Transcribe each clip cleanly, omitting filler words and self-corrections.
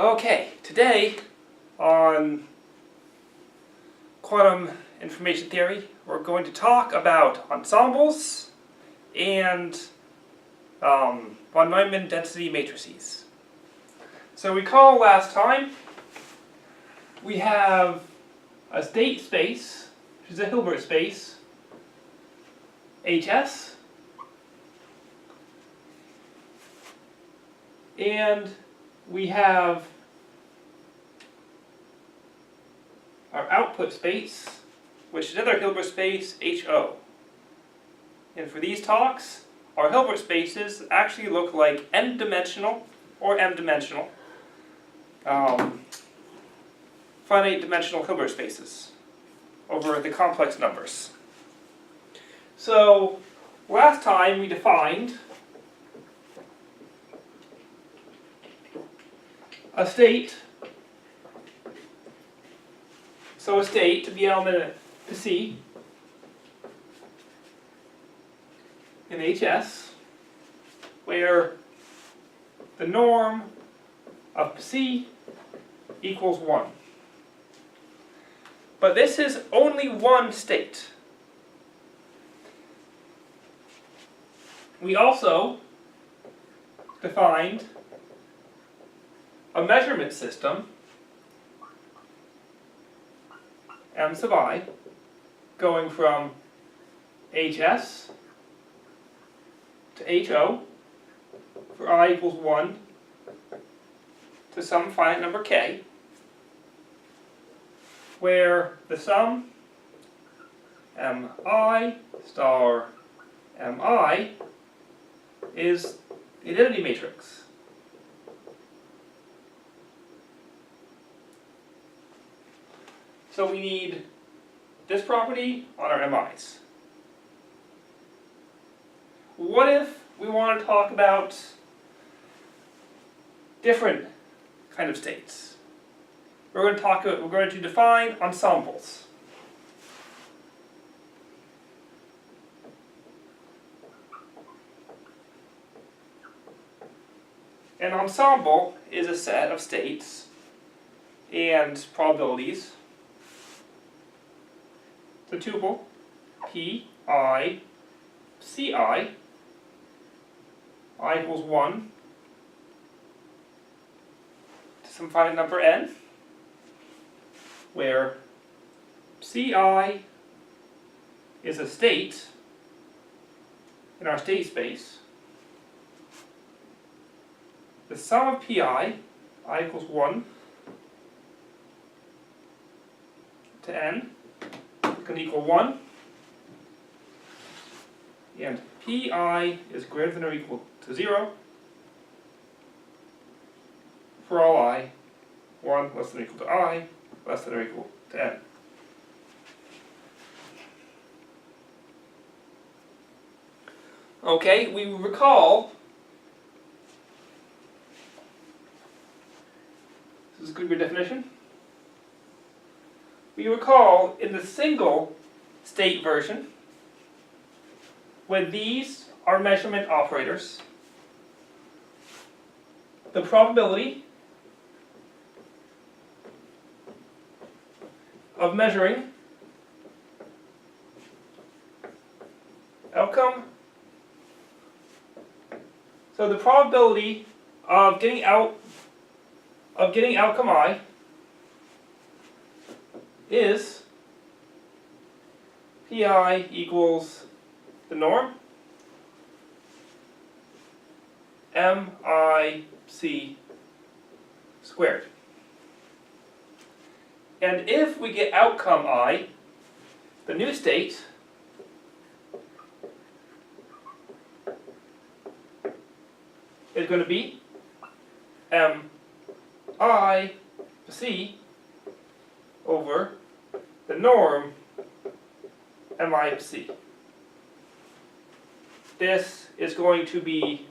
Okay, today on quantum information theory, we're going to talk about ensembles and von Neumann density matrices. So recall last time we have a state space, which is a Hilbert space, HS, and we have our output space, which is another Hilbert space, HO. And for these talks, our Hilbert spaces actually look like n-dimensional or m-dimensional finite dimensional Hilbert spaces over the complex numbers. So last time we defined a state. So a state to be an element to C in HS, where the norm of C equals 1. But this is only one state. We also defined a measurement system, M sub I, going from HS to HO for I equals 1 to some finite number k, where the sum Mi star Mi is the identity matrix. So we need this property on our MIs. What if we want to talk about different kind of states? We're going to define ensembles. An ensemble is a set of states and probabilities. The tuple P I C I equals 1 to some finite number n, where Ci is a state in our state space. The sum of Pi, I equals 1 to n, can equal 1, and Pi is greater than or equal to 0 for all I, 1 less than or equal to I, less than or equal to n. Okay, we recall, this is a good definition. We recall in the single state version, when these are measurement operators, the probability of measuring outcome, so the probability of getting outcome I is Pi equals the norm MIC squared. And if we get outcome I, the new state is going to be MIC over the norm MIC. This is going to be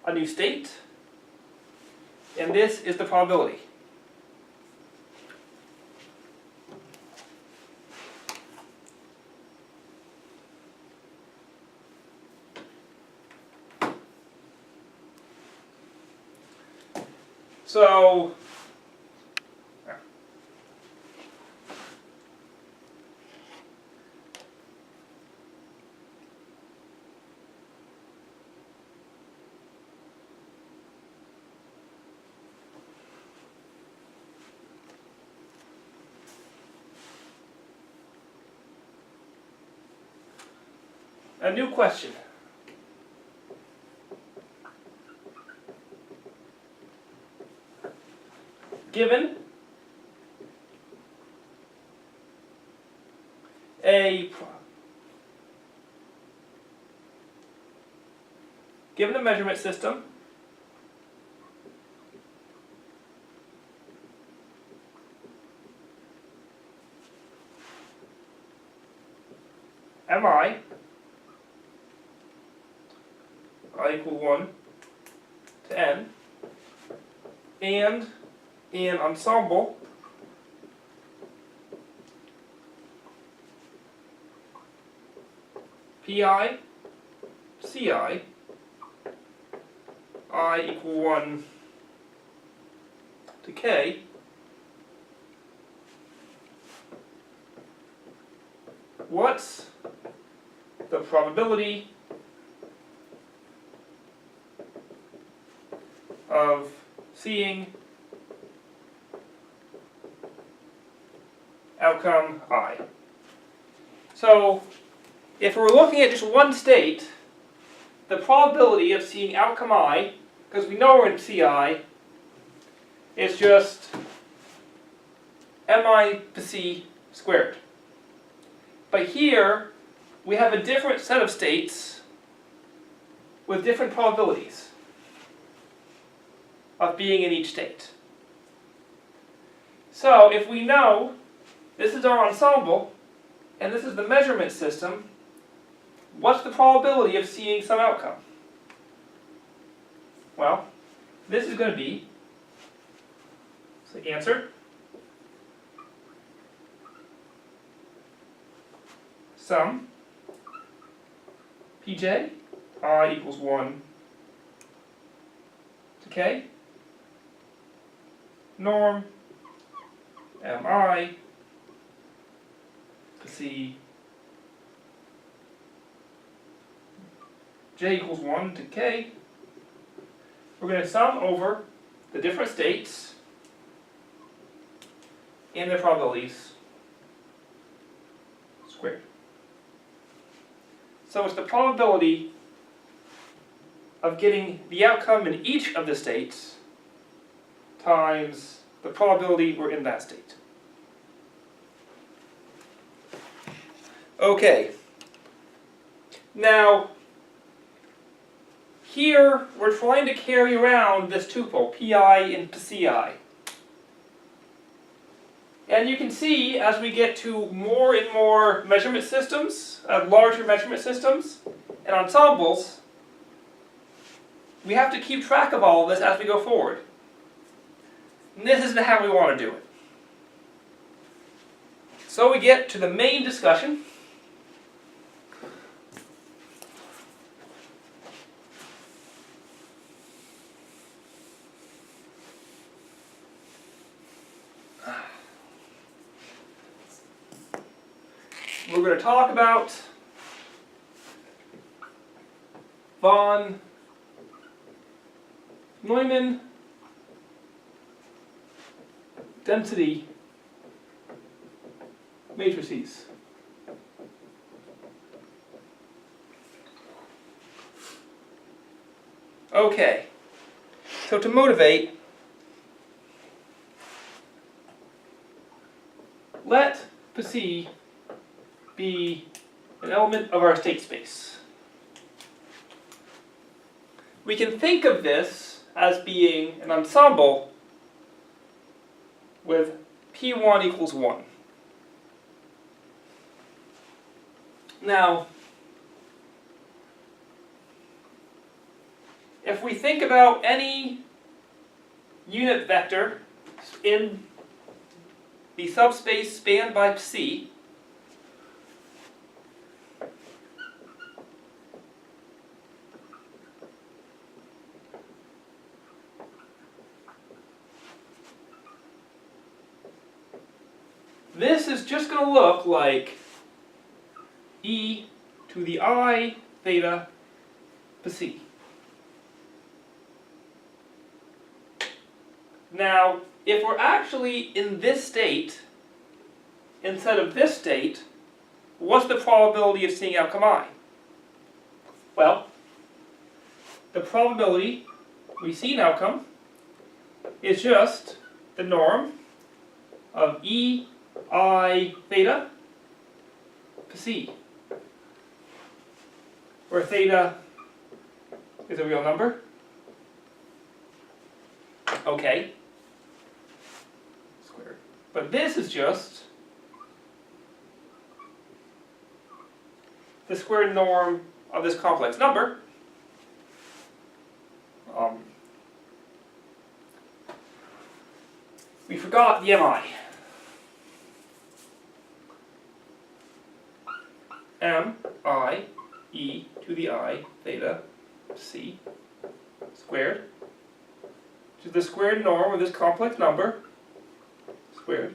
a new state, and this is the probability. So a new question. Given a measurement system mi I equal 1 to n, and an ensemble pi ci I equal 1 to k, what's the probability of seeing outcome I? So if we're looking at just one state, the probability of seeing outcome I, because we know we're in CI, is just mi to c squared. But here, we have a different set of states with different probabilities of being in each state. So if we know this is our ensemble, and this is the measurement system, what's the probability of seeing some outcome? Well, this is going to be, so the answer, sum pj I equals 1 to k, norm mi to c j equals 1 to k. We're going to sum over the different states and their probabilities squared. So it's the probability of getting the outcome in each of the states times the probability we're in that state. Okay. Now, here we're trying to carry around this tuple, pi into ci. And you can see as we get to more and more measurement systems, larger measurement systems, and ensembles, we have to keep track of all of this as we go forward. And this isn't how we want to do it. So we get to the main discussion. We're going to talk about von Neumann density matrices. Okay, so to motivate, let psi be an element of our state space. We can think of this as being an ensemble with P1 equals 1. Now, if we think about any unit vector in the subspace spanned by psi, this is just going to look like e to the I theta psi. Now, if we're actually in this state instead of this state, what's the probability of seeing outcome I? Well, the probability we see an outcome is just the norm of E I theta psi, where theta is a real number. Okay. Squared. But this is just the squared norm of this complex number. We forgot the mi. Mi e to the I theta c squared, which is the squared norm of this complex number, squared,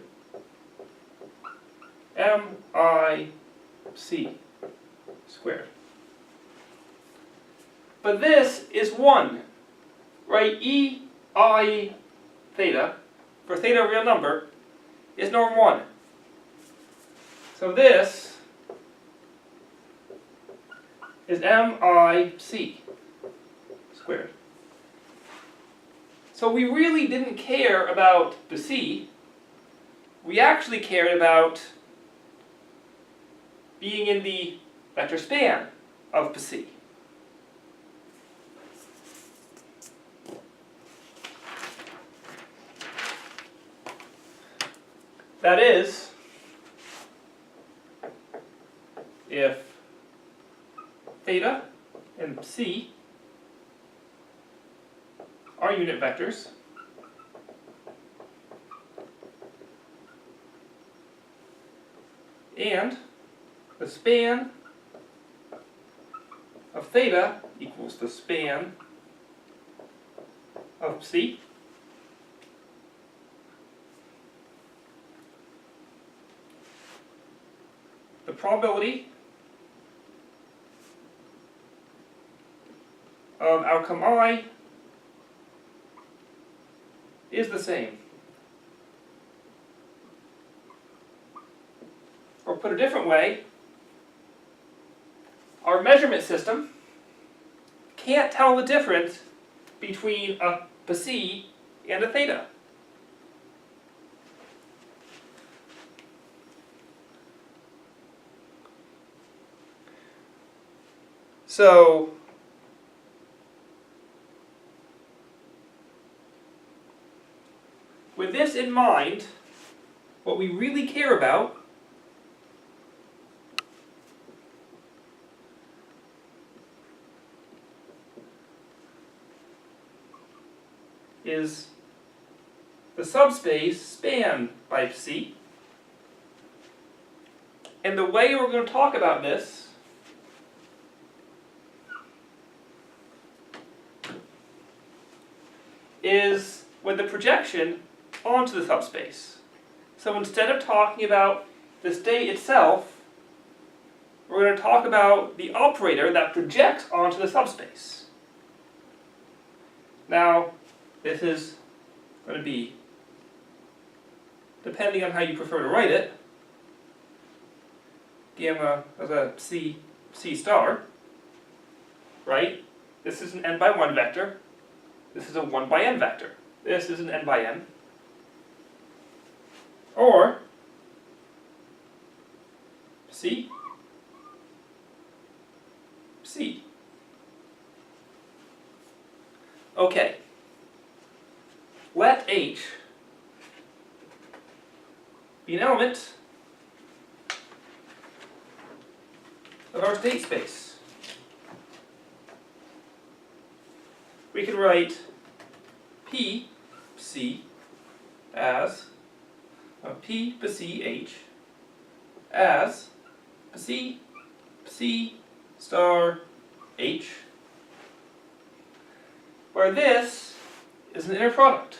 mi c squared. But this is 1, right? E I theta, for theta a real number, is norm 1. So this is mic squared. So we really didn't care about the c. We actually cared about being in the vector span of psi. That is, if theta and psi are unit vectors, and the span of theta equals the span of psi, the probability of outcome I is the same. Or put a different way, our measurement system can't tell the difference between a psi and a theta. So with this in mind, what we really care about is the subspace spanned by psi. And the way we're going to talk about this is with the projection onto the subspace. So instead of talking about the state itself, we're going to talk about the operator that projects onto the subspace. Now, this is going to be, depending on how you prefer to write it, gamma as a c star, right? This is an n by 1 vector. This is a 1 by n vector. This is an n by n. Or c c. Okay. Let H be an element of our state space. We can write P C as P psi H as psi star H, where this is an inner product.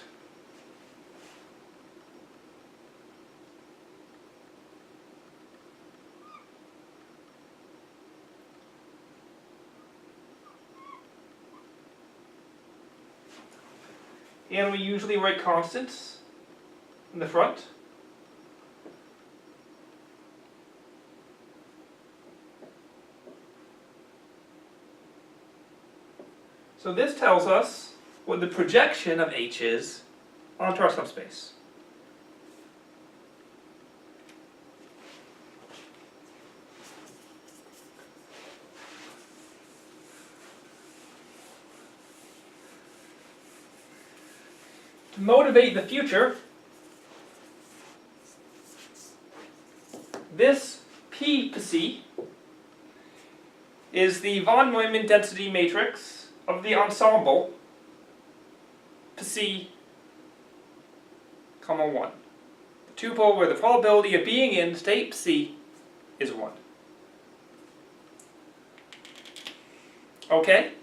And we usually write constants in the front. So this tells us what the projection of H is onto our subspace. To motivate the future, this P to C is the von Neumann density matrix of the ensemble C, 1. The tuple where the probability of being in state C is 1. Okay?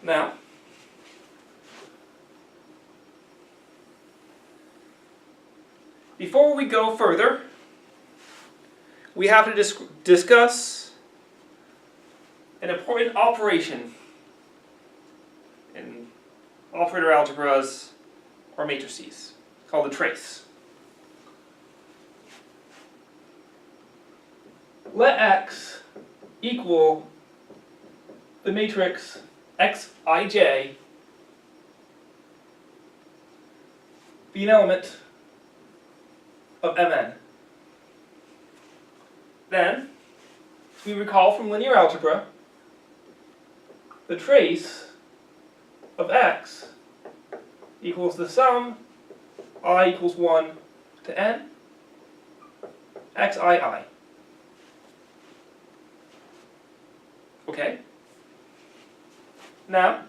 Now, before we go further, we have to discuss an important operation in operator algebras or matrices called the trace. Let X equal the matrix Xij be an element of Mn. Then, as we recall from linear algebra, the trace of X equals the sum I equals 1 to n xii. Okay? Now,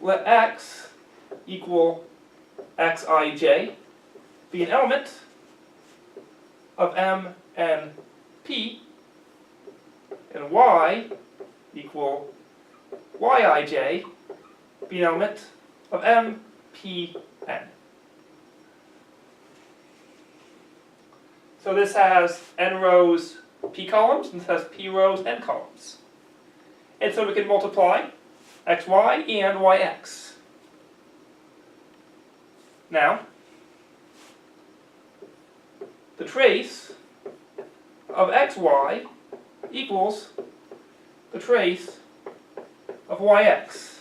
let X equal Xij be an element of M and P, and Y equal Yij be an element of M, P, N. So this has n rows P columns, and this has P rows N columns. And so we can multiply xy and yx. Now, the trace of xy equals the trace of yx.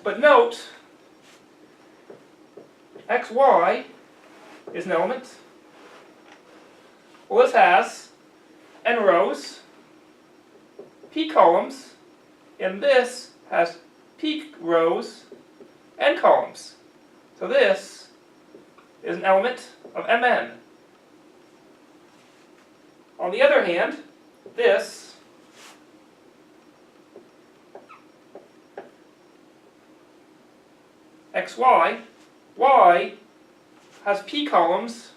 But note, xy is an element. Well, this has n rows, p columns, and this has p rows, n columns. So this is an element of Mn. On the other hand, this xy, y has p columns,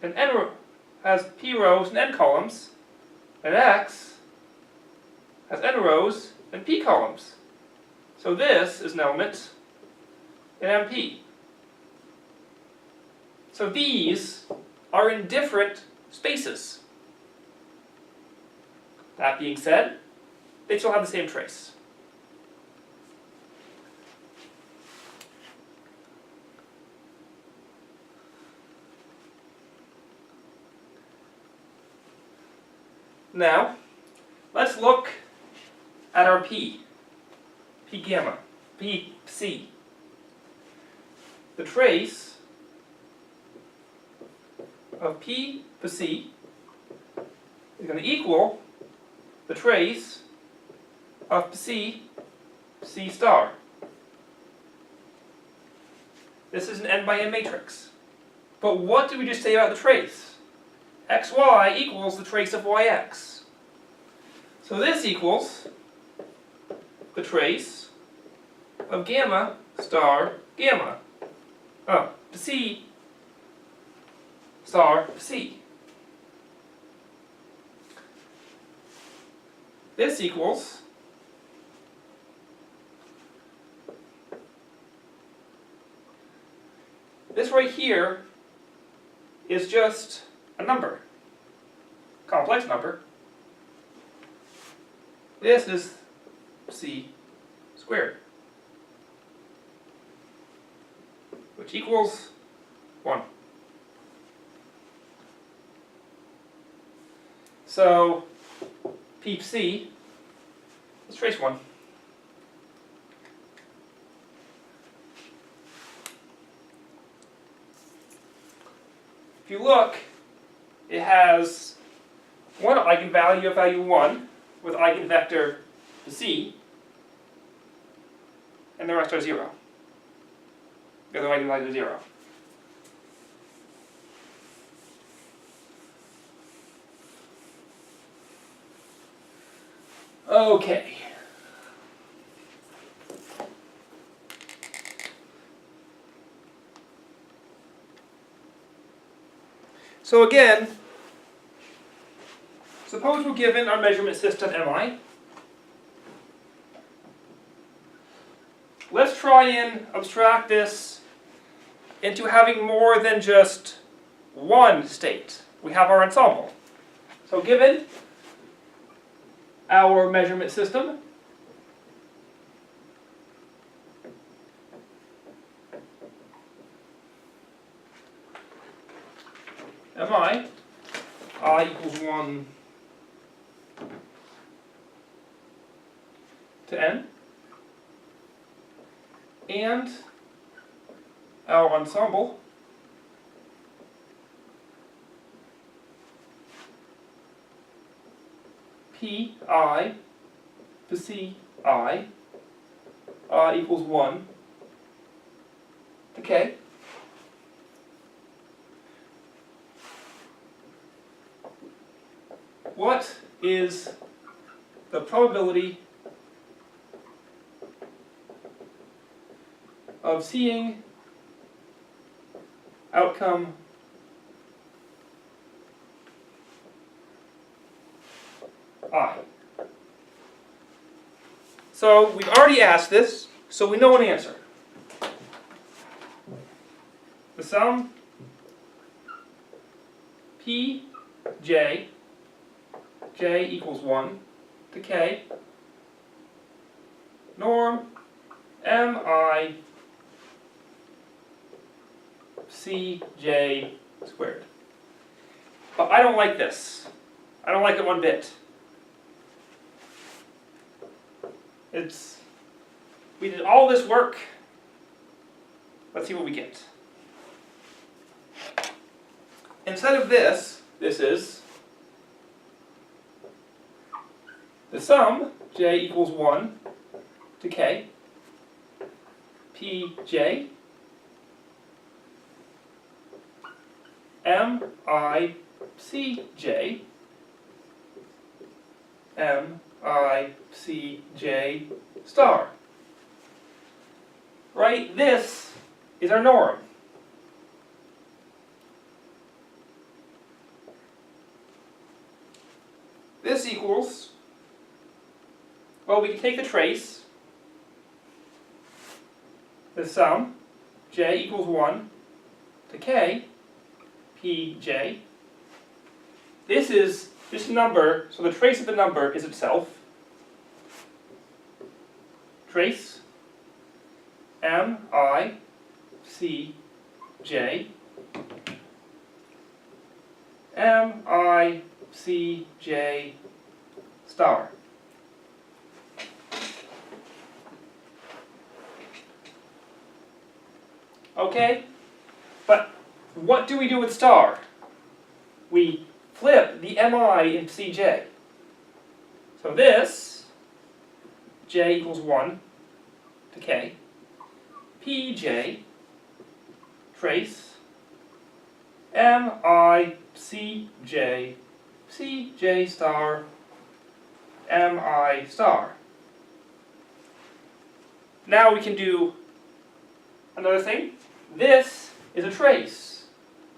and n has p rows and n columns, and x has n rows and p columns. So this is an element in MP. So these are in different spaces. That being said, they still have the same trace. Now, let's look at our P gamma, P C. The trace of P C is going to equal the trace of C star. This is an n by n matrix. But what did we just say about the trace? xy equals the trace of yx. So this equals the trace of gamma star gamma. C star C. This equals this right here is just a number, complex number. This is c squared, which equals 1. So peep c, let's trace 1. If you look, it has one eigenvalue of value 1 with eigenvector c, and the rest are 0. The other eigenvalues are 0. Okay. So again, suppose we're given our measurement system mi. Let's try and abstract this into having more than just one state. We have our ensemble. So given our measurement system, mi, I equals 1 to n, and our ensemble pi to ci equals 1 to k. What is the probability of seeing outcome I? So we've already asked this, so we know an answer. The sum p j equals 1 to k, norm mi cj squared. But I don't like this. I don't like it one bit. We did all this work. Let's see what we get. Instead of this, this is the sum j equals 1 to k, pj mi cj mi cj star. Right? This is our norm. This equals, well, we can take the trace, the sum, j equals 1 to k, pj. This is this number, so the trace of the number is itself. Trace mi cj mi cj star. Okay? But what do we do with star? We flip the mi in cj. So this, j equals 1 to k, pj, trace, mi cj, cj star, mi star. Now we can do another thing. This is a trace.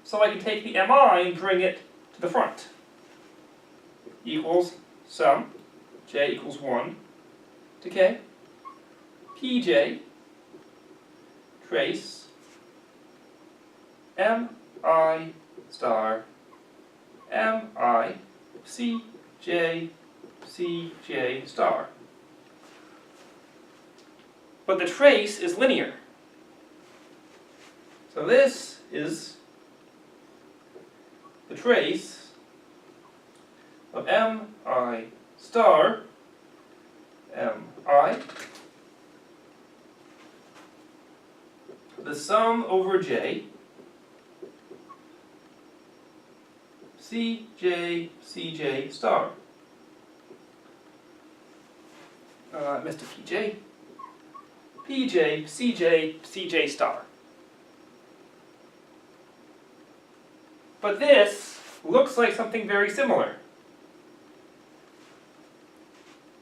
So I can take the mi and bring it to the front. Equals sum, j equals 1 to k, pj, trace, mi star, mi cj Cj star. But the trace is linear. So this is the trace of mi star mi, the sum over j, cj star. Mr. pj, cj star. But this looks like something very similar.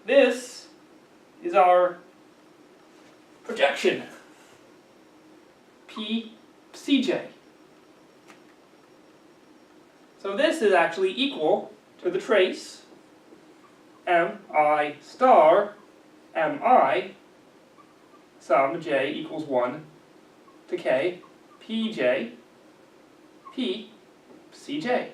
This is our projection, Cj. So this is actually equal to the trace mi star mi sum j equals 1 to k pj p cj.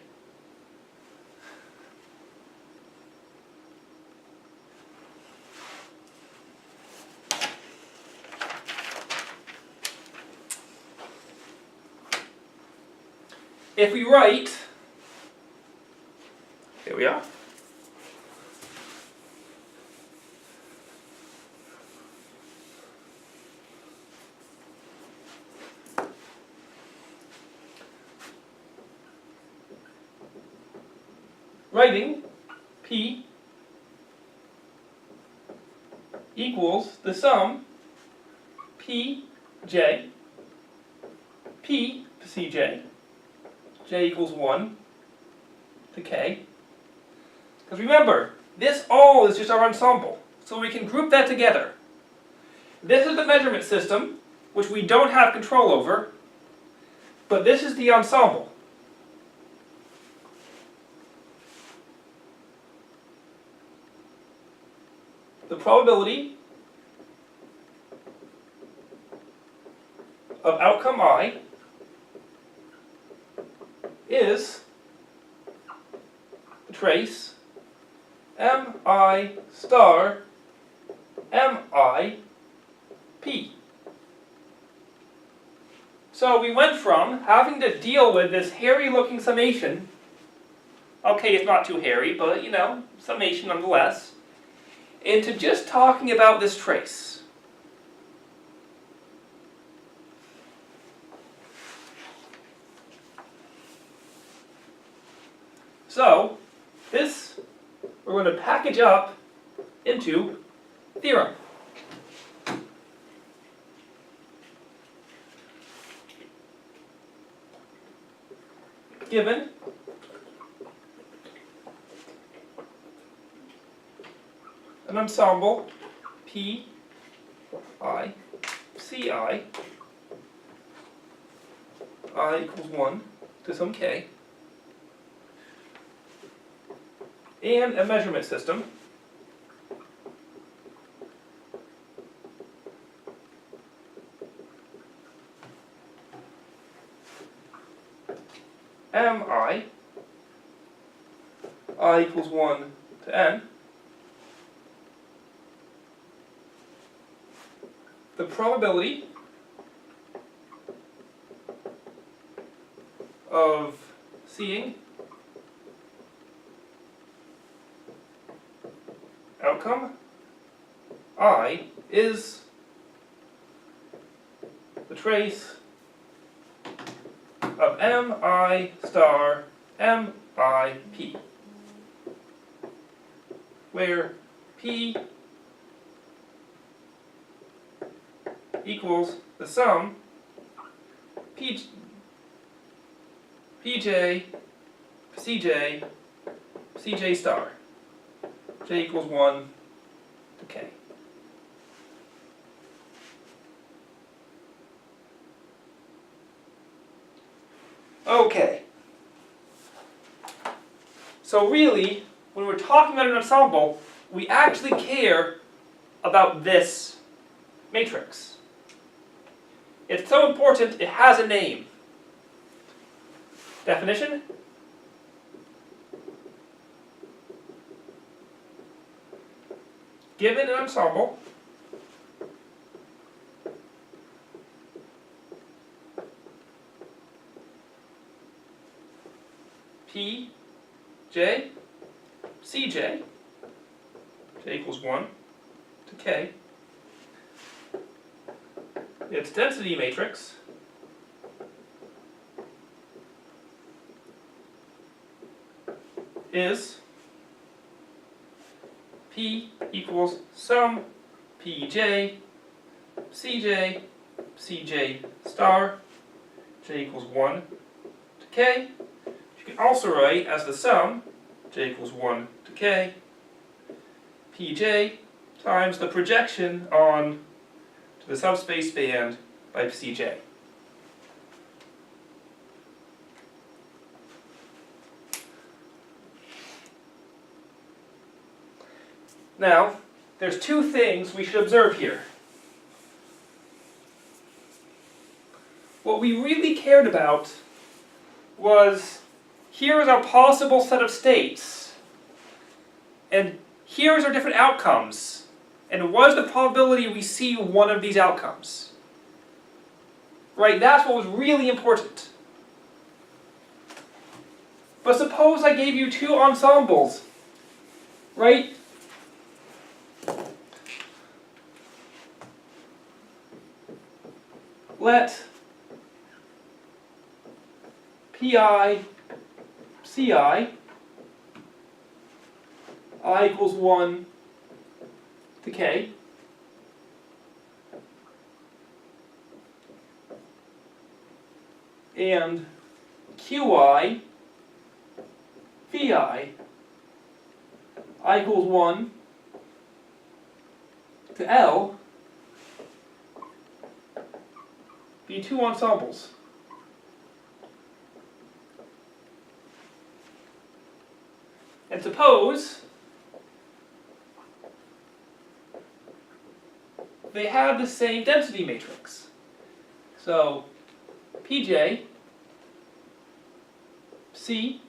If we write, here we are. Writing P equals the sum Pj P Cj, j equals 1 to k. Because remember, this all is just our ensemble, so we can group that together. This is the measurement system, which we don't have control over, but this is the ensemble. The probability of outcome I is the trace mi star mi p. So we went from having to deal with this hairy looking summation, okay, it's not too hairy, but you know, summation nonetheless, into just talking about this trace. So, this we're going to package up into theorem. Given an ensemble P I C I equals 1 to some k, and a measurement system mi I equals 1 to n, the probability of seeing outcome I is the trace of mi star mi p, where p equals the sum pj cj cj star, j equals 1 to k. Okay. So really, when we're talking about an ensemble, we actually care about this matrix. It's so important it has a name. Definition? given an ensemble, P, J, C, J equals 1 to K, its density matrix is P equals sum Pj, Cj, Cj star, j equals 1 to k. You can also write as the sum, j equals 1 to k, Pj times the projection on to the subspace band by Cj. Now, there's two things we should observe here. What we really cared about was, here is our possible set of states, and here's our different outcomes, and what is the probability we see one of these outcomes? Right, that's what was really important. But suppose I gave you two ensembles, right? Let Pi, Ci, I equals 1 to k, and Qi, Phi, I equals 1 to L, be two ensembles. And suppose they have the same density matrix. So Pj, C,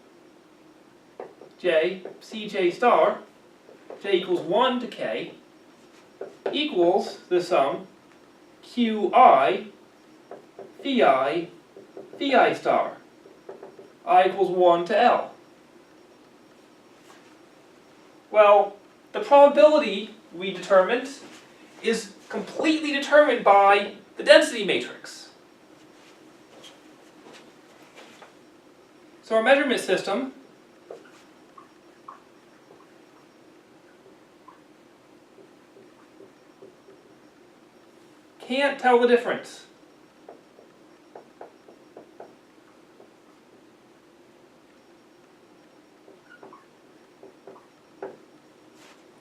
J, Cj star, j equals 1 to k, equals the sum Qi, Phi, Phi star, I equals 1 to L. Well, the probability we determined is completely determined by the density matrix. So our measurement system can't tell the difference.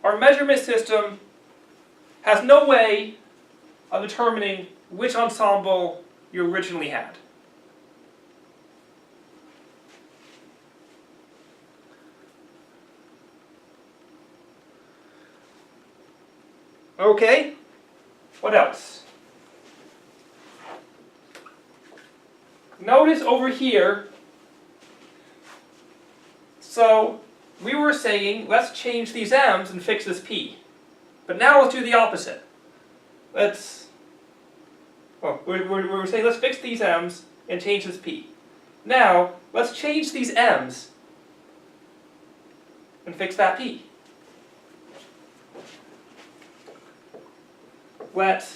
Our measurement system has no way of determining which ensemble you originally had. Okay, what else? Notice over here, so we were saying, let's change these m's and fix this p. But now let's do the opposite. We're saying let's fix these m's and change this p. Now, let's change these m's and fix that p. Let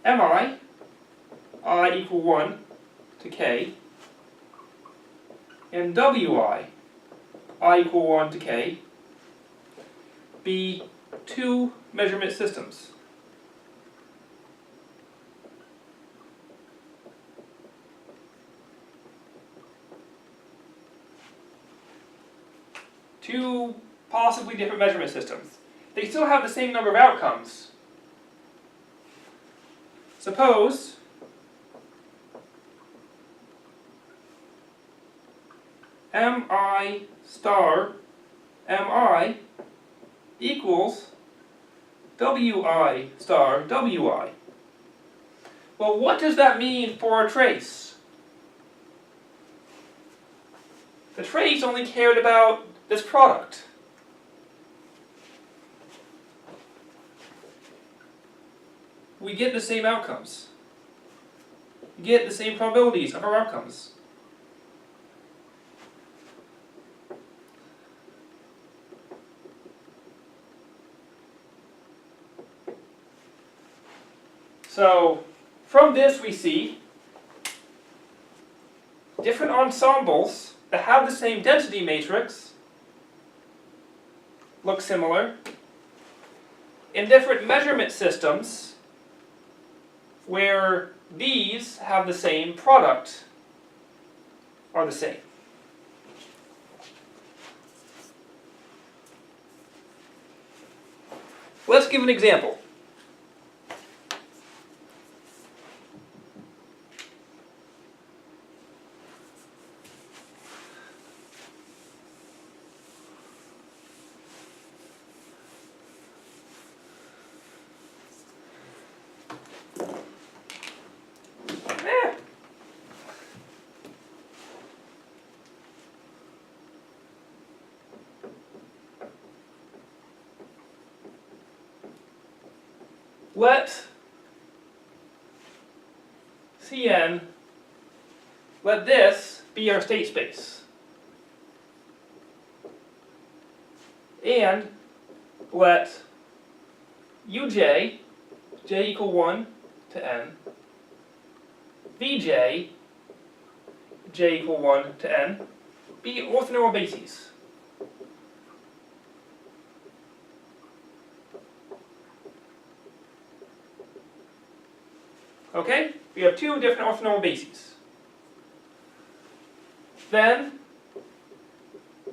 mi, I equal 1 to k, and wi, I equal 1 to k, be two measurement systems. Two possibly different measurement systems. They still have the same number of outcomes. Suppose mi star mi equals wi star wi. Well, what does that mean for our trace? The trace only cared about this product. we get the same outcomes. We get the same probabilities of our outcomes. So from this we see different ensembles that have the same density matrix look similar in different measurement systems where these have the same product are the same. Let's give an example. Let Cn, let this be our state space. And let Uj, j equal 1 to n, Vj, j equal 1 to n, be orthonormal bases. Okay? We have two different orthonormal bases. Then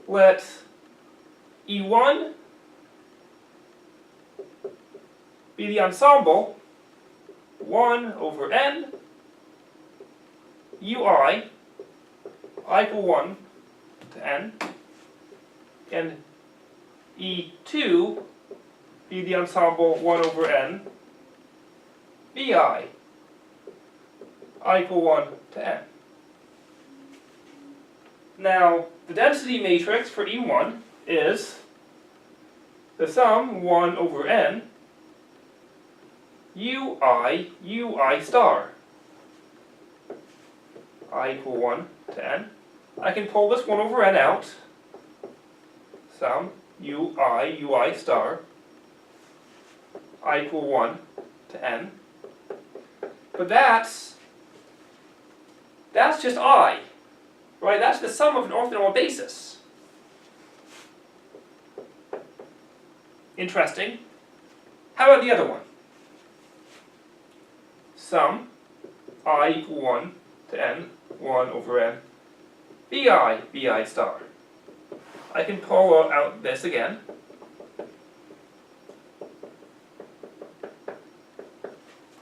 let E1 be the ensemble 1 over n ui I equal 1 to n, and E2 be the ensemble 1 over n vi I equal 1 to n. Now, the density matrix for E1 is the sum 1 over n ui star. I equal 1 to n. I can pull this 1 over n out. Sum ui star. I equal 1 to n. But that's just I. Right? That's the sum of an orthonormal basis. Interesting. How about the other one? Sum I equal 1 to n, 1 over n, vi star. I can pull out this again.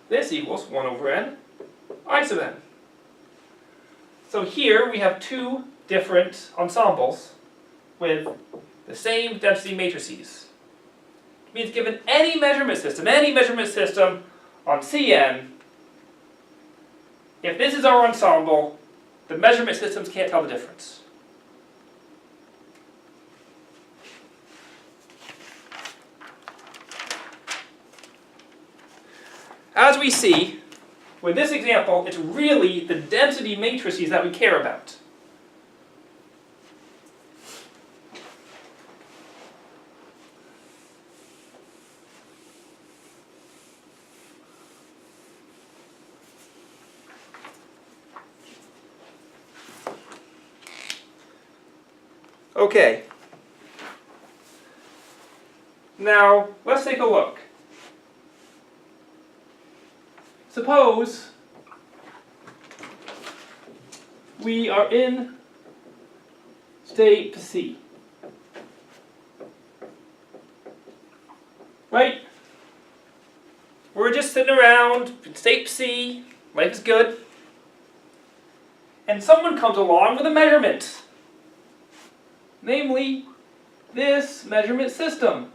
This equals 1 over n, I sub n. So here we have two different ensembles with the same density matrices. It means given any measurement system on Cn, if this is our ensemble, the measurement systems can't tell the difference. As we see, with this example, it's really the density matrices that we care about. Okay. Now, let's take a look. Suppose we are in state C. Right? We're just sitting around in state C, life is good. And someone comes along with a measurement. Namely, this measurement system.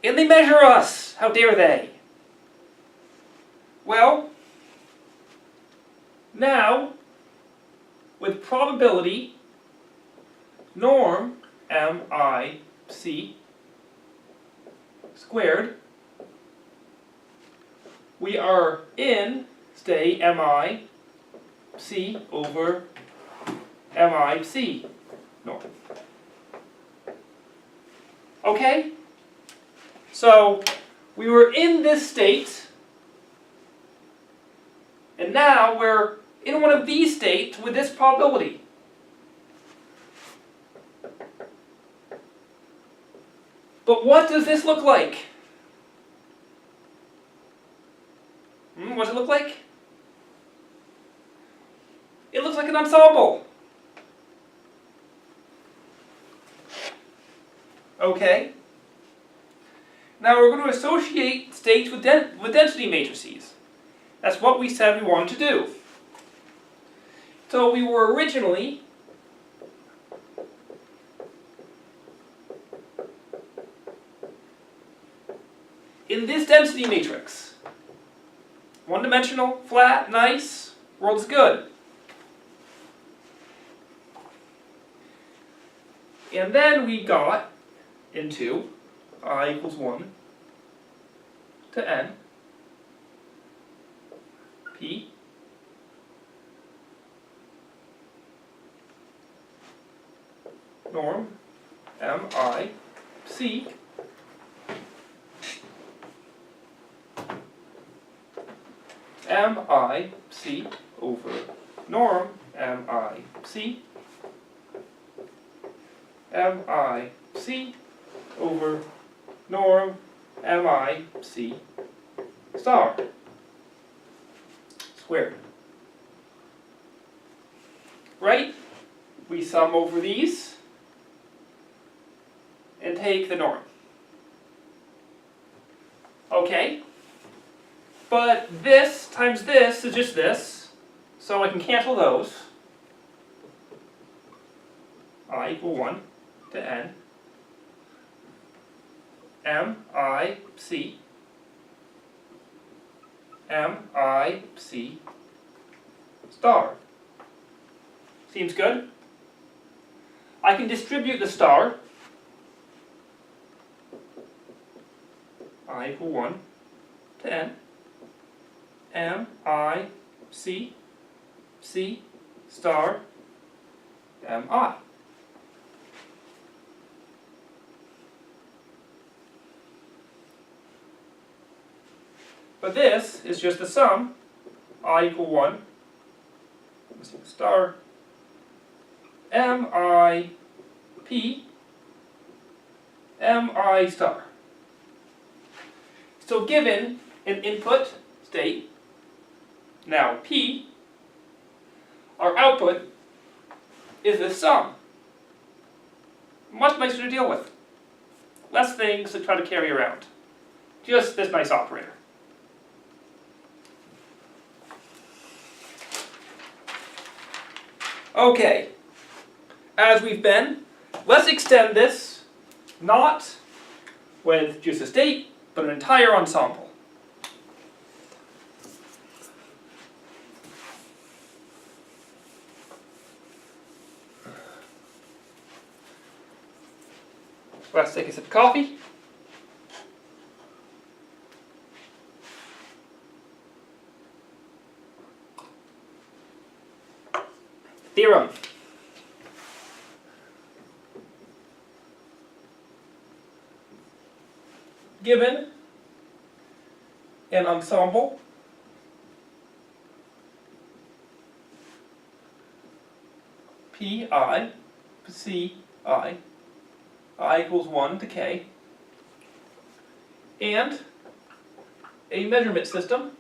And they measure us. How dare they? Well, now, with probability, norm, MIC, squared. We are in, say, MIC over MIC norm. Okay? So we were in this state, and now we're in one of these states with this probability. But what does this look like? What does it look like? It looks like an ensemble. Okay. Now we're going to associate states with density matrices. That's what we said we wanted to do. So we were originally in this density matrix. One-dimensional, flat, nice, world's good. And then we got into I equals 1 to n p norm mi c mic over norm mic mic over norm mic star squared. Right? We sum over these and take the norm. Okay? But this times this is just this, so I can cancel those. I equal 1 to n mic star. Seems good? I can distribute the star. I equal 1 to n mic c star mi. But this is just the sum, I equal 1, missing the star, mi p mi star. So given an input state, now p, our output is this sum. Much nicer to deal with. Less things to try to carry around. Just this nice operator. Okay, as we've been, let's extend this, not with just a state, but an entire ensemble. Let's take a sip of coffee. Theorem. Given an ensemble Pi, Ci, I equals 1 to k, and a measurement system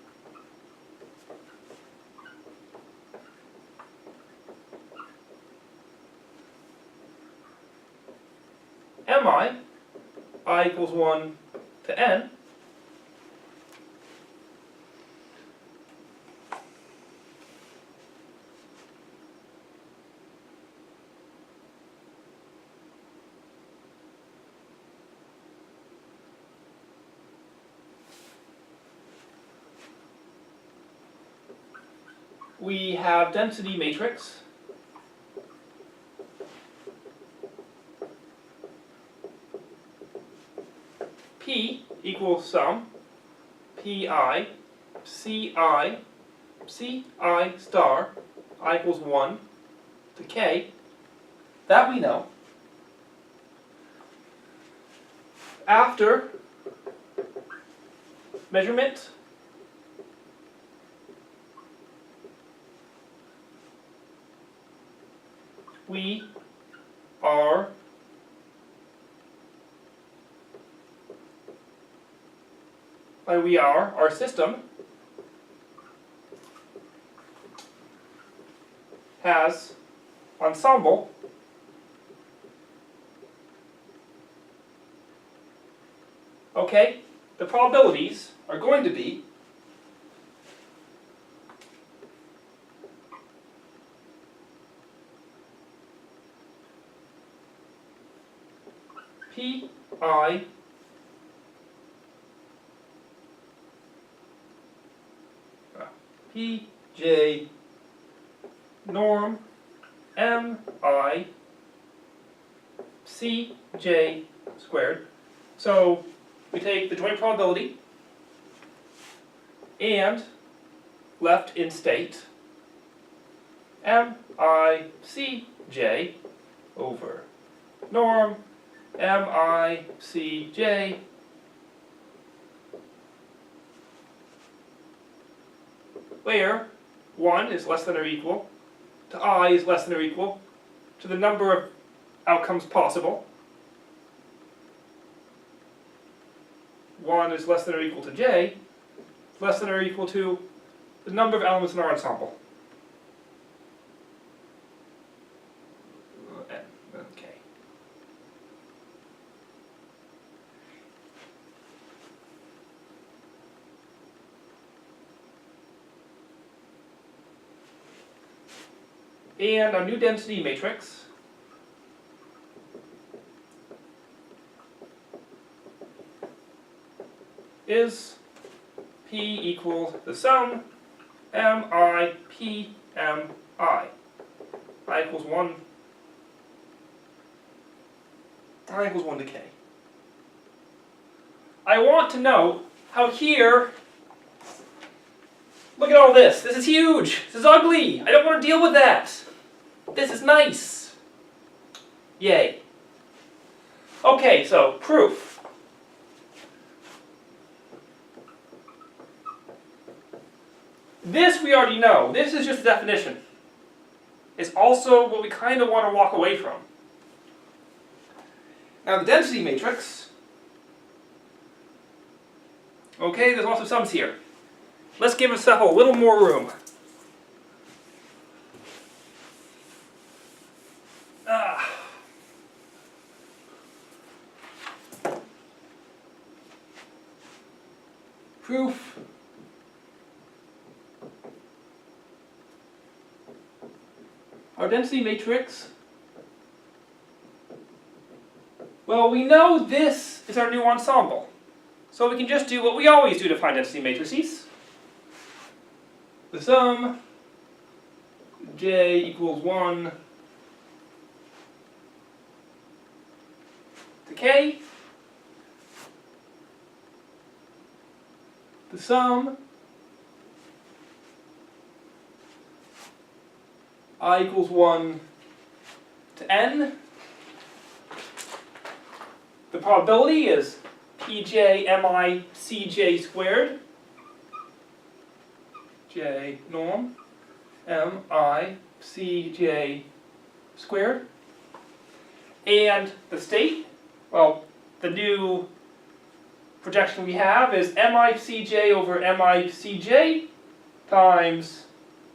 mi, I equals 1 to n, we have density matrix P equals sum, Pi, Ci, Ci star, I equals 1 to k. That we know. After measurement, we are our system has ensemble okay, the probabilities are going to be Pi Pj norm Mi Cj squared. So we take the joint probability and left in state Mi Cj over norm Mi Cj where 1 is less than or equal to I is less than or equal to the number of outcomes possible. 1 is less than or equal to j, less than or equal to the number of elements in our ensemble. Okay. And our new density matrix is P equals the sum Mi P Mi. I equals 1. I equals 1 to k. I want to know how here, look at all this. This is huge. This is ugly. I don't want to deal with that. This is nice. Yay. Okay, so proof. This we already know. This is just the definition. It's also what we kind of want to walk away from. Now the density matrix. Okay, there's lots of sums here. Let's give ourselves a little more room. Proof. Our density matrix. Well, we know this is our new ensemble. So we can just do what we always do to find density matrices. The sum j equals 1 to k. The sum I equals 1 to n. The probability is Pj Mi Cj squared. J norm Mi Cj squared. And the state, well, the new projection we have is Mi Cj over Mi Cj times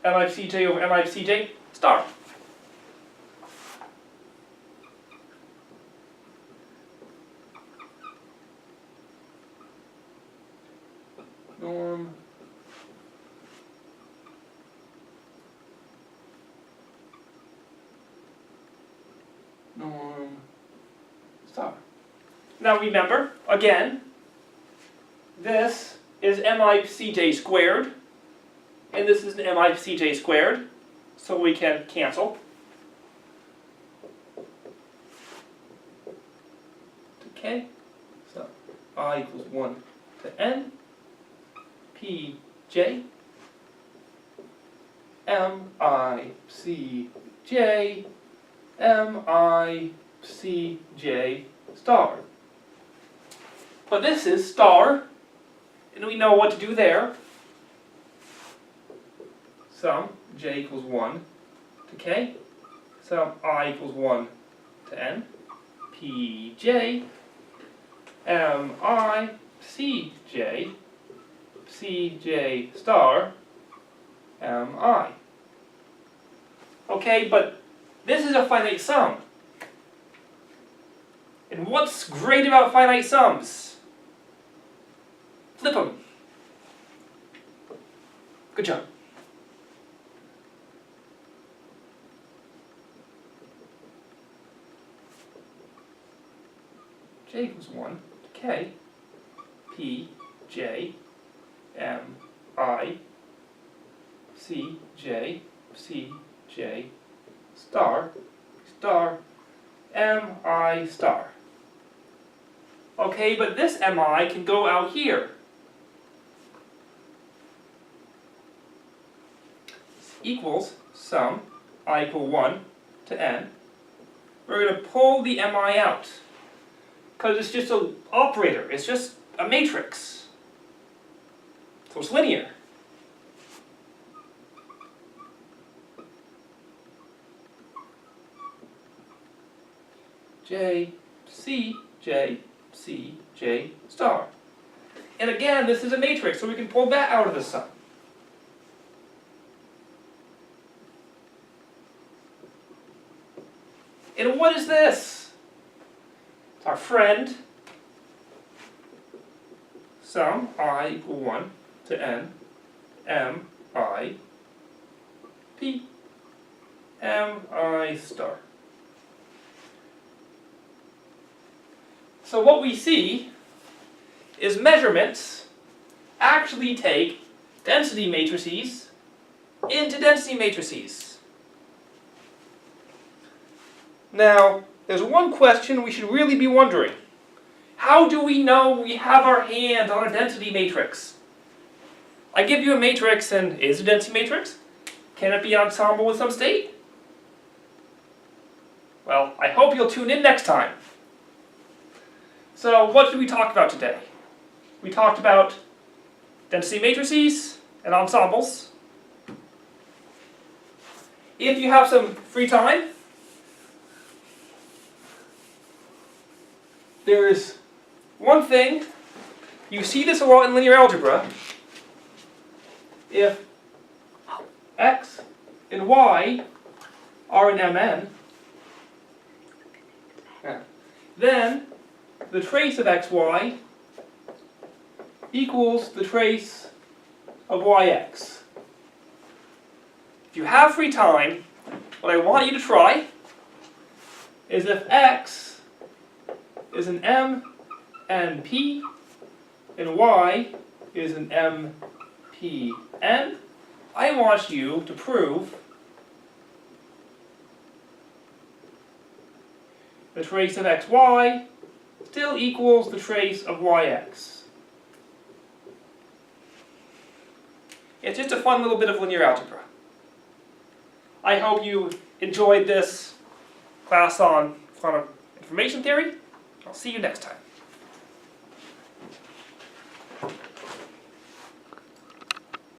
Mi Cj over Mi Cj star. Norm star. Now remember, again, this is Mi Cj squared, and this is an Mi Cj squared, so we can cancel. Okay, so I equals 1 to n p j m I c j m I c j star. But this is star, and we know what to do there. Sum j equals 1 to k, sum I equals 1 to n, p j m I c j star m I. Okay, but this is a finite sum. And what's great about finite sums? Flip them. Good job. J equals 1 to k, p, j, m, I, c, j, star, m, I star. Okay, but this mi can go out here. Equals sum I equal 1 to n. We're going to pull the mi out, because it's just an operator, it's just a matrix. So it's linear. J, C, J, C, J star. And again, this is a matrix, so we can pull that out of the sum. And what is this? It's our friend. Sum I equal 1 to n, m, I, p, m, I star. So what we see is measurements actually take density matrices into density matrices. Now, there's one question we should really be wondering. How do we know we have our hand on a density matrix? I give you a matrix, and is it a density matrix? Can it be an ensemble with some state? Well, I hope you'll tune in next time. So, what did we talk about today? We talked about density matrices and ensembles. If you have some free time, there's one thing, you see this a lot in linear algebra. If x and y are in Mn, then the trace of xy equals the trace of yx. If you have free time, what I want you to try is if x is an m and p, and y is an m, p, n, I want you to prove the trace of xy still equals the trace of yx. It's just a fun little bit of linear algebra. I hope you enjoyed this class on quantum information theory. I'll see you next time.